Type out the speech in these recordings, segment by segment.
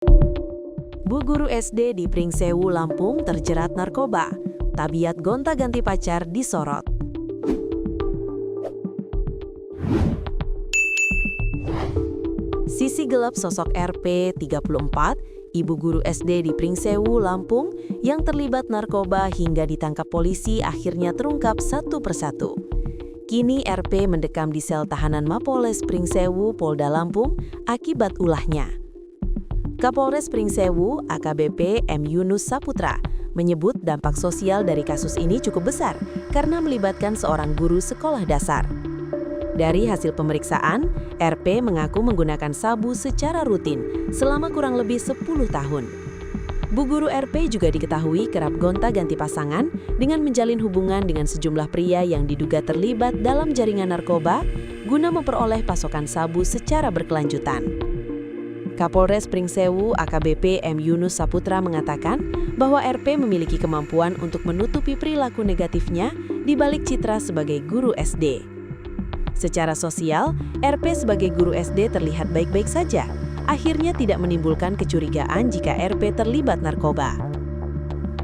Bu guru SD di Pringsewu, Lampung terjerat narkoba. Tabiat gonta-ganti pacar disorot. Sisi gelap sosok RP 34, ibu guru SD di Pringsewu, Lampung, yang terlibat narkoba hingga ditangkap polisi akhirnya terungkap satu persatu. Kini RP mendekam di sel tahanan Mapolres Pringsewu, Polda Lampung, akibat ulahnya. Kapolres Pringsewu, AKBP M. Yunus Saputra, menyebut dampak sosial dari kasus ini cukup besar karena melibatkan seorang guru sekolah dasar. Dari hasil pemeriksaan, RP mengaku menggunakan sabu secara rutin selama kurang lebih 10 tahun. Bu guru RP juga diketahui kerap gonta-ganti pasangan dengan menjalin hubungan dengan sejumlah pria yang diduga terlibat dalam jaringan narkoba guna memperoleh pasokan sabu secara berkelanjutan. Kapolres Pringsewu AKBP M. Yunus Saputra mengatakan bahwa RP memiliki kemampuan untuk menutupi perilaku negatifnya di balik citra sebagai guru SD. Secara sosial, RP sebagai guru SD terlihat baik-baik saja. Akhirnya tidak menimbulkan kecurigaan jika RP terlibat narkoba.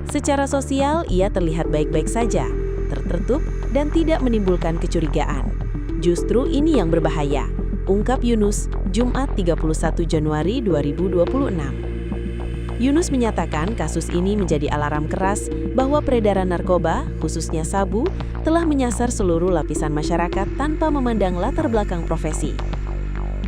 Secara sosial, ia terlihat baik-baik saja, tertutup dan tidak menimbulkan kecurigaan. Justru ini yang berbahaya, ungkap Yunus, Jumat 31 Januari 2026. Yunus menyatakan kasus ini menjadi alarm keras bahwa peredaran narkoba, khususnya sabu, telah menyasar seluruh lapisan masyarakat tanpa memandang latar belakang profesi.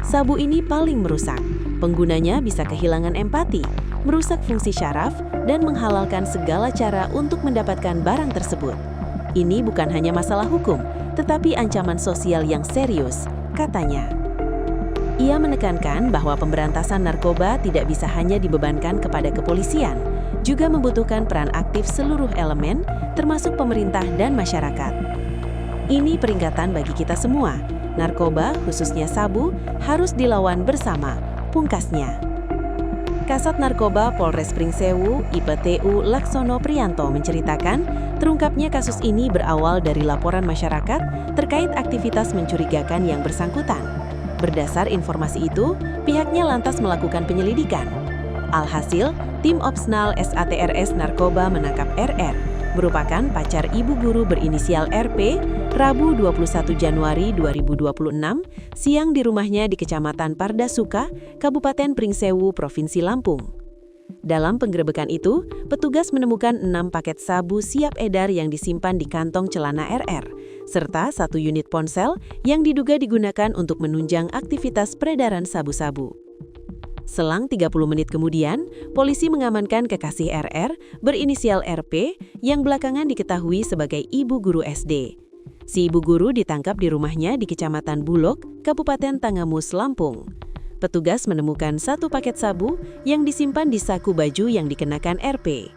Sabu ini paling merusak. Penggunanya bisa kehilangan empati, merusak fungsi syaraf, dan menghalalkan segala cara untuk mendapatkan barang tersebut. Ini bukan hanya masalah hukum, tetapi ancaman sosial yang serius, katanya. Ia menekankan bahwa pemberantasan narkoba tidak bisa hanya dibebankan kepada kepolisian, juga membutuhkan peran aktif seluruh elemen, termasuk pemerintah dan masyarakat. Ini peringatan bagi kita semua. Narkoba, khususnya sabu, harus dilawan bersama, pungkasnya. Kasat Narkoba Polres Pringsewu, IPTU Laksono Priyanto menceritakan, terungkapnya kasus ini berawal dari laporan masyarakat terkait aktivitas mencurigakan yang bersangkutan. Berdasar informasi itu, pihaknya lantas melakukan penyelidikan. Alhasil, tim Opsnal SATRS Narkoba menangkap RR, merupakan pacar ibu guru berinisial RP, Rabu 21 Januari 2026, siang di rumahnya di Kecamatan Pardasuka, Kabupaten Pringsewu, Provinsi Lampung. Dalam penggerebekan itu, petugas menemukan 6 paket sabu siap edar yang disimpan di kantong celana RR, serta 1 unit ponsel yang diduga digunakan untuk menunjang aktivitas peredaran sabu-sabu. Selang 30 menit kemudian, polisi mengamankan kekasih RR berinisial RP yang belakangan diketahui sebagai ibu guru SD. Si ibu guru ditangkap di rumahnya di Kecamatan Bulog, Kabupaten Tangamus, Lampung. Petugas menemukan 1 paket sabu yang disimpan di saku baju yang dikenakan RP.